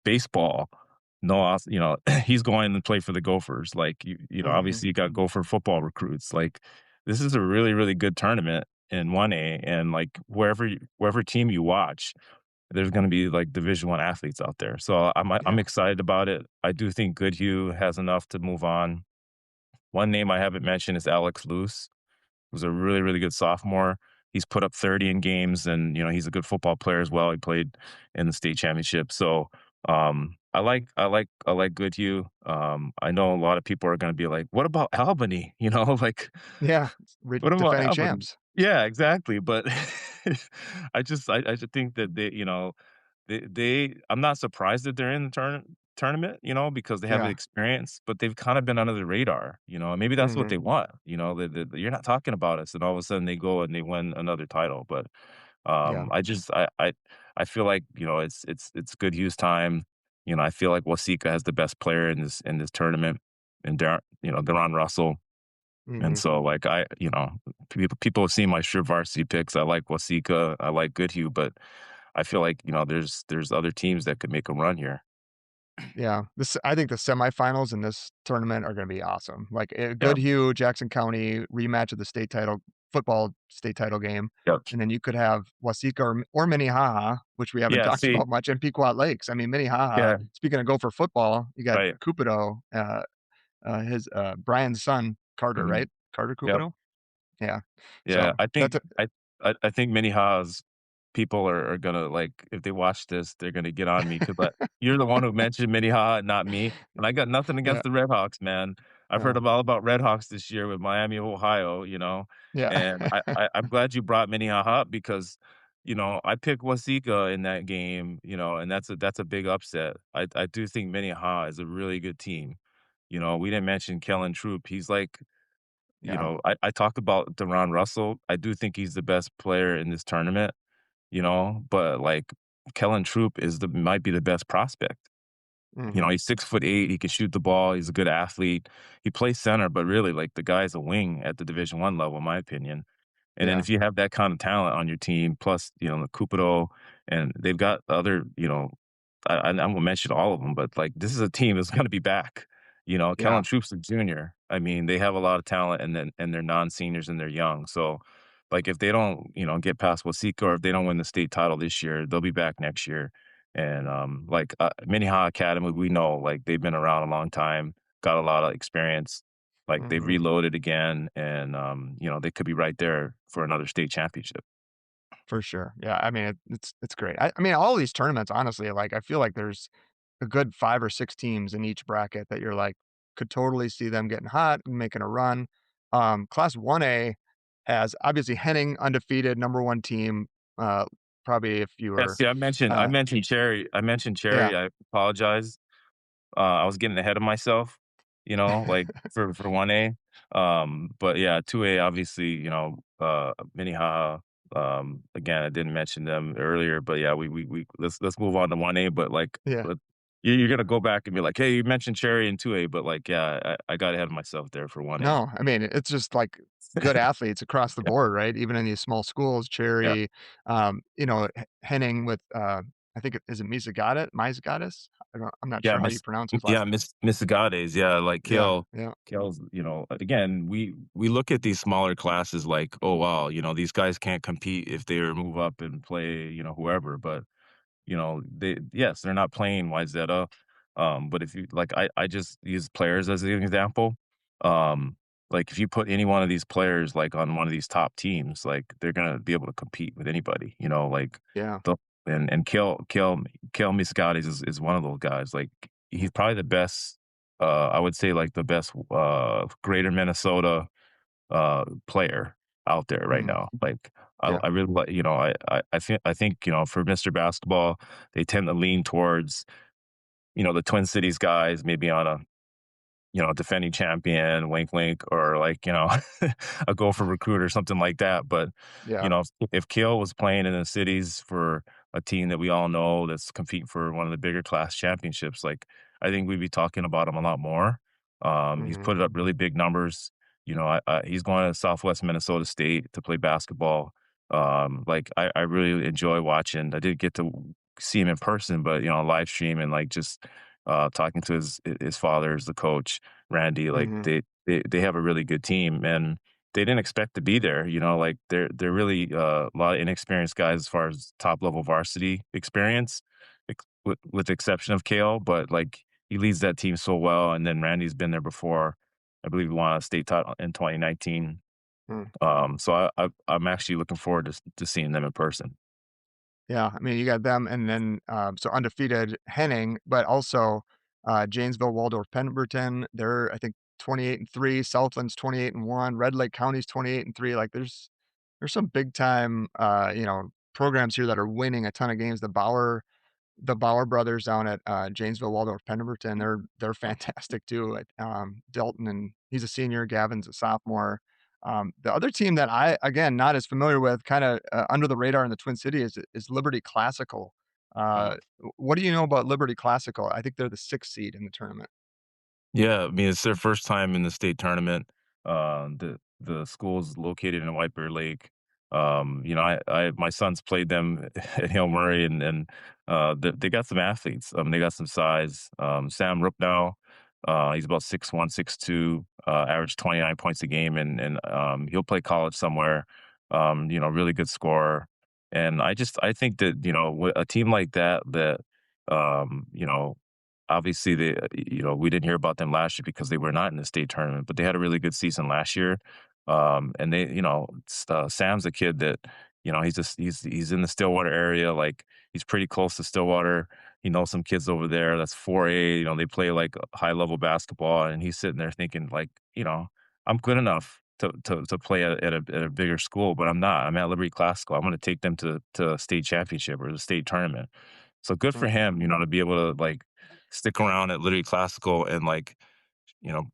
baseball. No, he's going to play for the Gophers. Like Mhm. obviously you got Gopher football recruits. Like this is a really, really good tournament in 1A, and like wherever team you watch, there's going to be like Division I athletes out there. So I'm Yeah. excited about it. I do think Goodhue has enough to move on. One name I haven't mentioned is Alex Luce, who's a really, really good sophomore. He's put up 30 in games, and he's a good football player as well. He played in the state championship. So I like Goodhue. I know a lot of people are gonna be like, what about Albany? Like Yeah. what about Defending Albany? champs. Yeah, exactly. But I just think that I'm not surprised that they're in the tournament, because they have the Yeah. experience, but they've kind of been under the radar, and maybe that's what Mhm. they want, that you're not talking about us, and all of a sudden they go and they win another title. But Yeah. I feel like, it's good use time. I feel like Wasika has the best player in this tournament, and Deron Russell. And Mhm. so, like, people have seen my sure varsity picks. I like Wasika, I like Goodhue, but I feel like, there's other teams that could make a run here. Yeah, this I think the semifinals in this tournament are gonna be awesome. Like, Yeah. Goodhue, Jackson County rematch of the state title football state title game, Yep. and then you could have Wasika or Minnehaha, which we haven't Yeah, talked see about much, and Pequot Lakes. I mean, Minnehaha, yeah, speaking of Gopher football, you got right. Cupido, his, Brian's son, Carter, Mhm. right? Carter Yep. Cupido? Yeah. Yeah, So, I that's think a I think Minnehaha's people are gonna, like, if they watch this, they're gonna get on me 'cause, you're the one who mentioned Minnehaha, not me, and I got nothing yeah, against the Redhawks, man. I've heard no, all about Redhawks this year with Miami of Ohio, yeah. and I'm glad you brought Minnehaha up because, I picked Waseca in that game, and that's a big upset. I do think Minnehaha is a really good team. We didn't mention Kellen Troop. He's like Yeah, I talked about Deron Russell. I do think he's the best player in this tournament, but, like, Kellen Troop might be the best prospect. mhm, He's 6'8", he can shoot the ball, he's a good athlete. He plays center, but really, like, the guy's a wing at the Division I level, in my opinion. And then yeah, if you have that kind of talent on your team, plus, the Cupido, and they've got other, I won't mention all of them, but, like, this is a team that's gonna be back. yeah, Kellen Troop's a junior. I mean, they have a lot of talent, and they're non-seniors and they're young. So, like, if they don't, get past Wasika, or if they don't win the state title this year, they'll be back next year. And, like, Minnehaha Academy, we know, like, they've been around a long time, got a lot of experience. Like, they've mhm. reloaded again, and, they could be right there for another state championship. For sure. Yeah, I mean, it's great. I mean, all these tournaments, honestly, like, I feel like there's a good 5 or 6 teams in each bracket that you're like, could totally see them getting hot and making a run. Class 1A has obviously Henning undefeated, number 1 team, uh, probably if you Yeah, were, see, I uh mentioned Cherry. yeah, I apologize. I was getting ahead of myself, like, for 1A. But yeah, 2A, obviously, Minnehaha, again, I didn't mention them earlier, but yeah, we let's move on to 1A, but, like, yeah. but you're gonna go back and be like, "Hey, you mentioned Cherry in 2A," but, like, yeah, I got ahead of myself there for 1A. No, I mean, it's just, like, good athletes across the Yeah, board, right? Even in these small schools, yeah. Cherry, Henning with, I think is it Misegatis? I'm not Yeah, sure how you pronounce his yeah, last. Miss Agades, yeah, like Yeah, yeah, Kale's, again, we look at these smaller classes like, "Oh, wow, these guys can't compete if they move up and play, whoever," but they're not playing Wayzata, but if you like, I just use players as an example. Um, like, if you put any one of these players, like, on one of these top teams, like, they're gonna be able to compete with anybody, like, yeah, the and Kale Muscati is one of those guys, like, he's probably the best, I would say, like, the best, Greater Minnesota player out there right mhm, now. Like, yeah, I really like, I think, for Mr. Basketball, they tend to lean towards, the Twin Cities guys, maybe on a, defending champion, wink, wink, or, like, a Gopher recruit or something like that. But, yeah, if Kale was playing in the cities for a team that we all know that's competing for one of the bigger class championships, like, I think we'd be talking about him a lot more. He's mhm, put up really big numbers. He's going to Southwest Minnesota State to play basketball. Like, I really enjoy watching. I didn't get to see him in person, but, live stream and, like, just talking to his father as the coach, Randy, like, mhm, they have a really good team, and they didn't expect to be there, like, they're really, a lot of inexperienced guys as far as top level varsity experience, with the exception of Kale, but, like, he leads that team so well, and then Randy's been there before. I believe he won a state title in 2019. mm. So I'm actually looking forward to seeing them in person. Yeah, I mean, you got them and then, so undefeated Henning, but also, Janesville, Waldorf, Pemberton, they're, I think, 28-3, Southland's 28-1, Red Lake County's 28-3, like, there's some big time, programs here that are winning a ton of games. The Bauer brothers down at, Janesville, Waldorf, Pemberton, they're fantastic too. Delton, and he's a senior, Gavin's a sophomore. The other team that I, again, not as familiar with, kinda, under the radar in the Twin City is Liberty Classical. What do you know about Liberty Classical? I think they're the 6th seed in the tournament. Yeah, I mean, it's their first time in the state tournament. The school's located in White Bear Lake. My sons played them at Hail Murray, and they got some athletes. They got some size. Sam Rupnow, he's about 6'1", 6'2". average 29 points a game, and he'll play college somewhere. Really good scorer. And I think that a team like that um, you know obviously we didn't hear about them last year because they were not in the state tournament, but they had a really good season last year. And Sam's a kid that he's in the Stillwater area, like he's pretty close to Stillwater. He knows some kids over there. That's 4A. They play like high level basketball, and he's sitting there thinking like, I'm good enough to play at a bigger school, but I'm not. I'm at Liberty Classical. I'm going to take them to a state championship or the state tournament. So good for Right. him, to be able to like stick around at Liberty Classical and like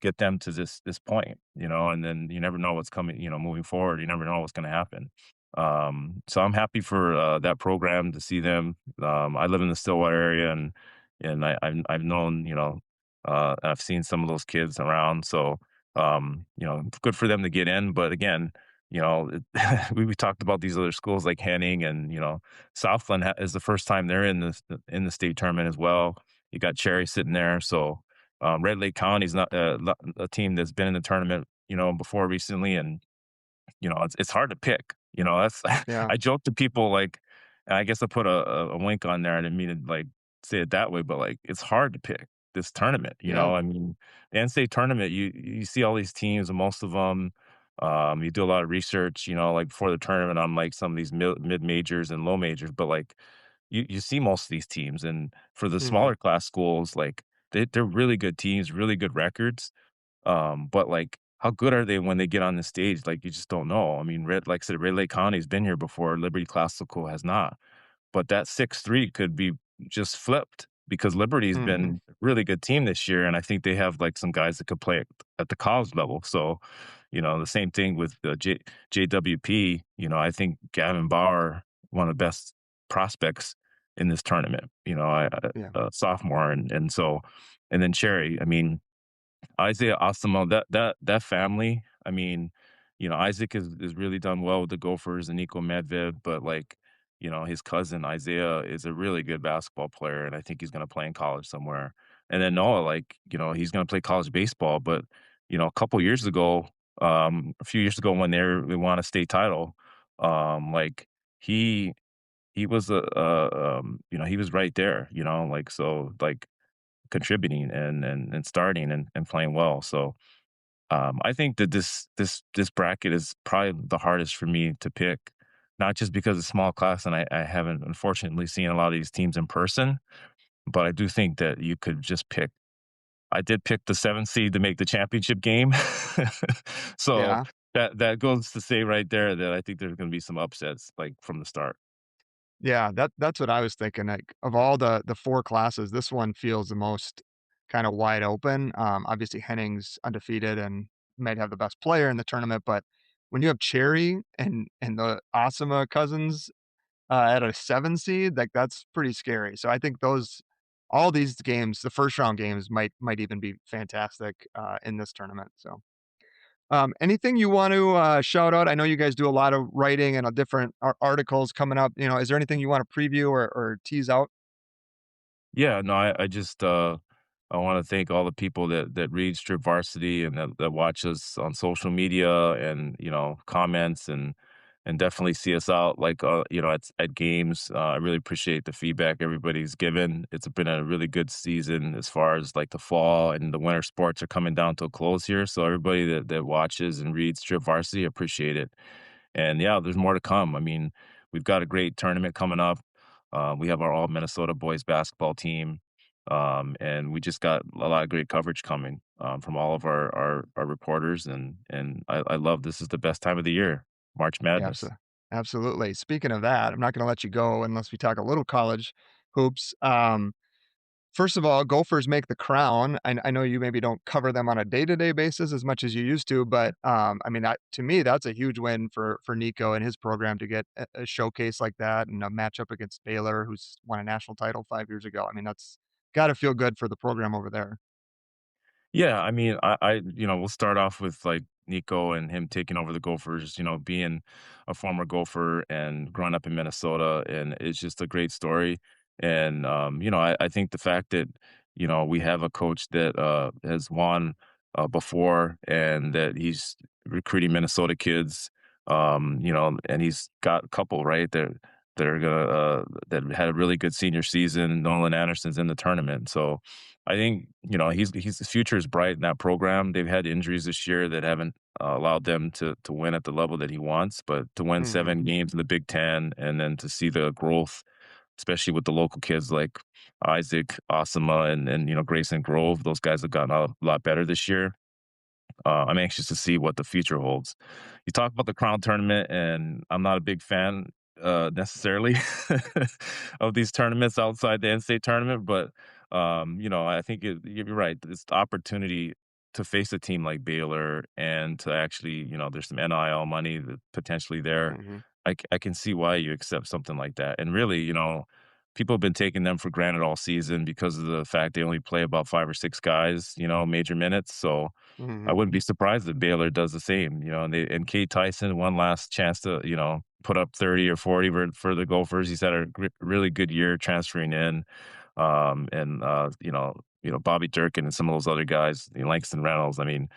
get them to this point, and then you never know what's coming, moving forward. You never know what's going to happen. So I'm happy for that program to see them. I live in the Stillwater area, and I've known, I've seen some of those kids around. So good for them to get in. But again, we talked about these other schools like Henning and Southland is the first time they're in the state tournament as well. You got Cherry sitting there, so Red Lake County is not a team that's been in the tournament, before recently, and it's hard to pick. That's Yeah. I joke to people like, and I guess I put a wink on there. I didn't mean to like say it that way, but like it's hard to pick this tournament. Yeah. I mean, the NCAA tournament, you see all these teams, and most of them, you do a lot of research, like before the tournament on like some of these mid majors and low majors, but like you see most of these teams, and for the Hmm. smaller class schools, like they're really good teams, really good records. But like, how good are they when they get on the stage? Like, you just don't know. I mean, like I said, Red Lake County's been here before. Liberty Classical has not. But that 6-3 could be just flipped because Liberty's Hmm. been a really good team this year, and I think they have like some guys that could play at the college level. So, the same thing with the JWP. I think Gavin Bauer, one of the best prospects in this tournament. Yeah. Sophomore, and then Cherry. I mean, Isaiah Osimo, that family, I mean, Isaac is really done well with the Gophers and Nico Medved, but like, his cousin Isaiah is a really good basketball player, and I think he's gonna play in college somewhere. And then Noah, like, he's gonna play college baseball, but a few years ago when they won a state title, like he he was he was right there, like so like contributing and starting and playing well. So I think that this bracket is probably the hardest for me to pick, not just because it's small class and I haven't unfortunately seen a lot of these teams in person, but I do think that you could just pick. I did pick the 7th seed to make the championship game, so Yeah. that goes to say right there that I think there's going to be some upsets like from the start. Yeah, that's what I was thinking, like, of all the 4 classes, this one feels the most kinda wide open. Obviously, Henning's undefeated and might have the best player in the tournament, but when you have Cherry and the Asima cousins, at a 7 seed, like, that's pretty scary. So I think those all these games, the first round games might even be fantastic, in this tournament, so anything you want to shout out? I know you guys do a lot of writing and different articles coming up. Is there anything you want to preview or tease out? Yeah, no, I just I want to thank all the people that read Strip Varsity and that watch us on social media and comments and definitely see us out like at games. I really appreciate the feedback everybody's given. It's been a really good season as far as like the fall and the winter sports are coming down to a close here. So everybody that watches and reads Strip Varsity, appreciate it. And yeah, there's more to come. I mean, we've got a great tournament coming up. We have our all Minnesota boys basketball team, and we just got a lot of great coverage coming from all of our reporters. And I love this is the best time of the year, March Yeah, Madness. absolutely. Speaking of that, I'm not going to let you go unless we talk a little college hoops. First of all, Gophers make the crown. I know you maybe don't cover them on a day-to-day basis as much as you used to, but, I mean, that to me, that's a huge win for Nico and his program to get a showcase like that and a matchup against Baylor, who's won a national title 5 years ago. I mean, that's gotta feel good for the program over there. Yeah, I mean, we'll start off with like Nico and him taking over the Gophers, being a former Gopher and growing up in Minnesota. And it's just a great story. And, I think the fact that, we have a coach that has won before, and that he's recruiting Minnesota kids. And he's got a couple right that are gonna that had a really good senior season. Nolan Anderson's in the tournament, so I think he's his future is bright in that program. They've had injuries this year that haven't allowed them to win at the level that he wants, but to win Hmm. 7 games in the Big Ten and then to see the growth, especially with the local kids like Isaac Osama and Grayson Grove, those guys have gotten a lot better this year. I'm anxious to see what the future holds. You talk about the Crown Tournament, and I'm not a big fan necessarily of these tournaments outside the N-State tournament, but I think you're right. It's the opportunity to face a team like Baylor and to actually, there's some NIL money that potentially there. Hmm. I can see why you accept something like that. And really, people have been taking them for granted all season because of the fact they only play about 5 or 6 guys, major minutes. So I Hmm. wouldn't be surprised if Baylor does the same, and Cade Tyson, one last chance to, put up 30 or 40 for the Gophers. He's had a really good year transferring in. And Bobby Durkin and some of those other guys, Langston Reynolds. I mean,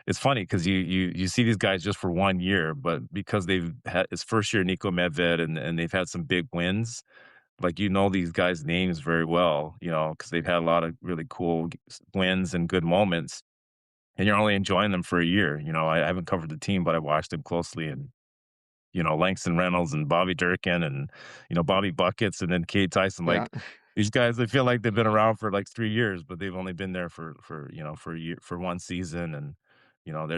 it's funny because you see these guys just for 1 year, but because they've had his first year, Nico Medved, and they've had some big wins. Like these guys' names very well, because they've had a lot of really cool wins and good moments, and you're only enjoying them for a year. I haven't covered the team, but I watched them closely, and Langston Reynolds and Bobby Durkin and Bobby Buckets and then Cade Tyson. Yeah. Like these guys, I feel like they've been around for like 3 years, but they've only been there for a year, for one season, and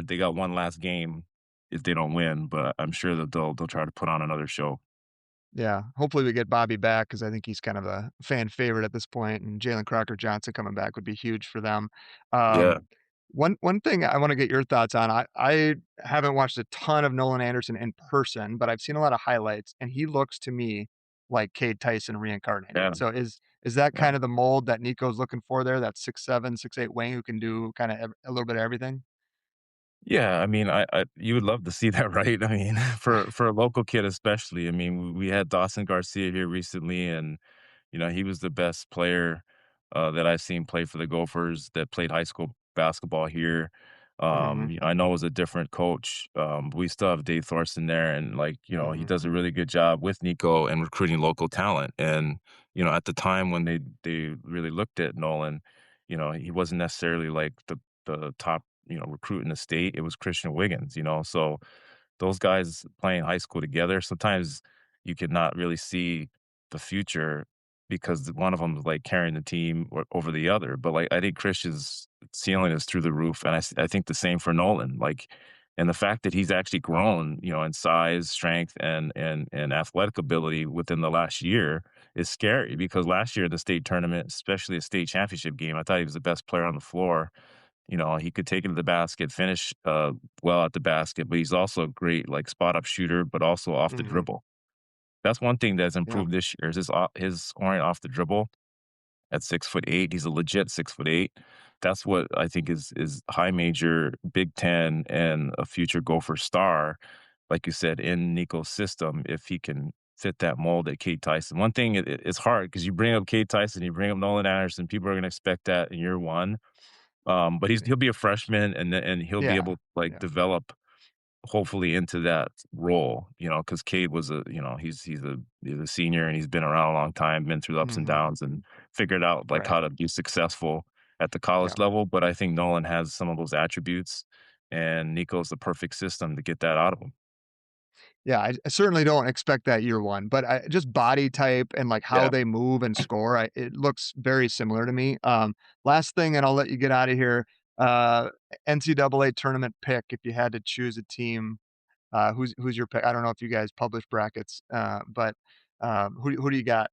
they got one last game if they don't win. But I'm sure that they'll try to put on another show. Yeah, hopefully we get Bobby back because I think he's kind of a fan favorite at this point, and Jalen Crocker Johnson coming back would be huge for them. Yeah, One thing I wanna get your thoughts on, I haven't watched a ton of Nolan Anderson in person, but I've seen a lot of highlights, and he looks to me like Cade Tyson yeah. reincarnated. So is that Yeah. kind of the mold that Nico's looking for there, that 6'7", 6'8" wing who can do kinda a little bit of everything? Yeah, I mean, I you would love to see that, right? I mean, for a local kid especially. I mean, we had Dawson Garcia here recently, and he was the best player that I've seen play for the Gophers that played high school basketball here. Mhm, I know it was a different coach, but we still have Dave Thorson there, and like he mhm, does a really good job with Nico and recruiting local talent. And at the time when they really looked at Nolan, he wasn't necessarily like the top recruit in the state. It was Christian Wiggins, so those guys playing high school together, sometimes you could not really see the future because one of them is like carrying the team over the other. But like I think Christian's ceiling is through the roof, and I think the same for Nolan. Like, and the fact that he's actually grown, in size, strength, and athletic ability within the last year is scary because last year the state tournament, especially a state championship game, I thought he was the best player on the floor. He could take it to the basket, finish well at the basket, but he's also a great like spot up shooter, but also off the mhm, dribble. That's one thing that's yeah, improved this year is his scoring off the dribble at 6'8". He's a legit 6'8". That's what I think is high major Big Ten and a future Gopher star, like you said, in Nico's system, if he can fit that mold at Kate Tyson. One thing it's hard because you bring up Kate Tyson, you bring up Nolan Anderson, people are gonna expect that in year one. But he'll be a freshman, and he'll be able yeah, to, like, yeah, develop hopefully into that role, because Cade was he's a senior, and he's been around a long time, been through the ups and mhm, downs, and figured out, like, right, how to be successful at the yeah. college level, but I think Nolan has some of those attributes, and Nico's the perfect system to get that out of him. Yeah, I certainly don't expect that year one, but I just body type and, like, how Yeah. they move and score, it looks very similar to me. Last thing, and I'll let you get out of here, uh, NCAA tournament pick, if you had to choose a team, who's your pick? I don't know if you guys publish brackets, but, who do you got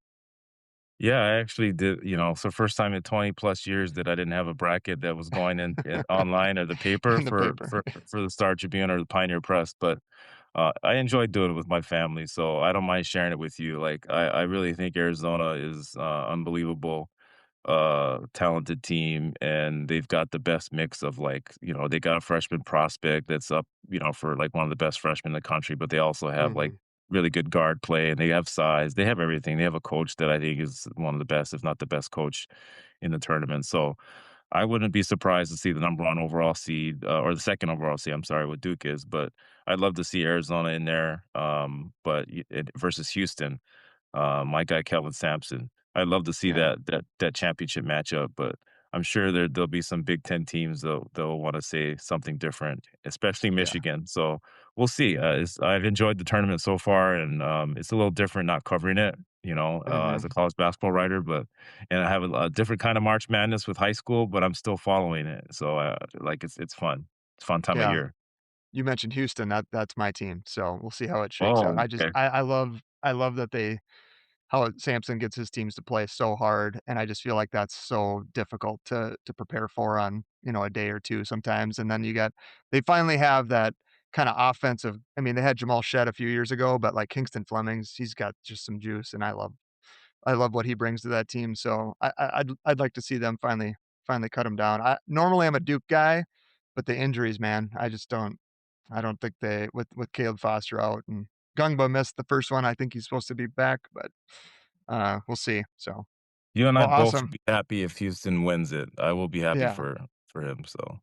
Yeah, I actually did, so first time in 20 plus years that I didn't have a bracket that was going in online or the paper in the for paper? for the Star Tribune or the Pioneer Press, but I enjoy doing it with my family, so I don't mind sharing it with you. Like I really think Arizona is unbelievable talented team, and they've got the best mix of like, they got a freshman prospect that's up, for like one of the best freshmen in the country, but they also have like Mhm, really good guard play, and they have size. They have everything. They have a coach that I think is one of the best, if not the best coach in the tournament. So I wouldn't be surprised to see the number 1 overall seed, or the 2nd overall seed, I'm sorry, what Duke is, but I'd love to see Arizona in there, but versus Houston, my guy Kelvin Sampson. I'd love to see Yeah. that championship matchup, but I'm sure there'll be some Big Ten teams that'll want to say something different, especially Yeah. Michigan. So we'll see. I've enjoyed the tournament so far, and it's a little different not covering it, as a Hmm. college basketball writer. But and I have a different kind of March Madness with high school, but I'm still following it. So like it's fun. It's a fun time of Yeah. year. You mentioned Houston. That's my team. So we'll see how it shakes out. Oh, okay. I love that how Samson gets his teams to play so hard, and I just feel like that's so difficult to prepare for on, a day or 2 sometimes, and then they finally have that kinda offensive. I mean, they had Jamal Shead a few years ago, but, like, Kingston Flemings, he's got just some juice, and I love what he brings to that team, so I'd like to see them finally cut him down. Normally, I'm a Duke guy, but the injuries, man, I don't think they with Caleb Foster out, and Gungba missed the first one. I think he's supposed to be back, but we'll see. So, You and I well, both awesome. would be happy if Houston wins it. I will be happy Yeah, for him. So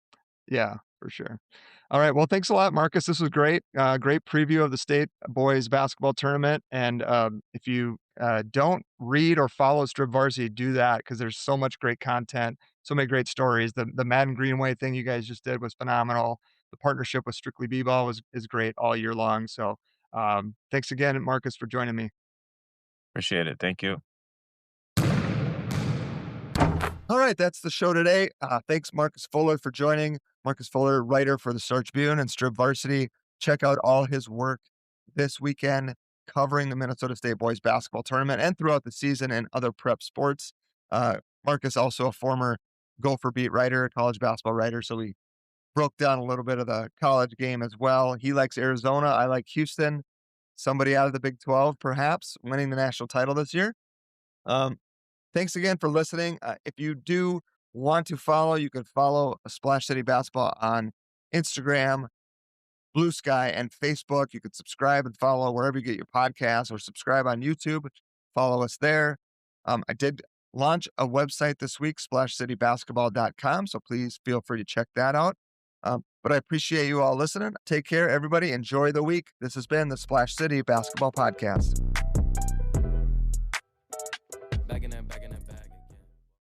yeah, for sure. All right. Well, thanks a lot, Marcus. This was great. Great preview of the state boys basketball tournament. And if you don't read or follow Strip Varsity, do that because there's so much great content, so many great stories. The Madden Greenway thing you guys just did was phenomenal. The partnership with Strictly B-Ball is great all year long. So, thanks again, Marcus, for joining me. appreciate it. Thank you. All right, that's the show today. Thanks, Marcus Fuller, for joining. Marcus Fuller, writer for the Star Tribune and Strip Varsity. Check out all his work this weekend covering the Minnesota State boys basketball tournament and throughout the season and other prep sports. Marcus, also a former Gopher beat writer, college basketball writer, so we broke down a little bit of the college game as well. He likes Arizona. I like Houston. Somebody out of the Big 12, perhaps, winning the national title this year. Um, Thanks again for listening. If you do want to follow, you can follow Splash City Basketball on Instagram, Blue Sky, and Facebook. You can subscribe and follow wherever you get your podcasts or subscribe on YouTube. Follow us there. I did launch a website this week, splashcitybasketball.com. So please feel free to check that out. But I appreciate you all listening. Take care, everybody. Enjoy the week. This has been the Splash City Basketball Podcast.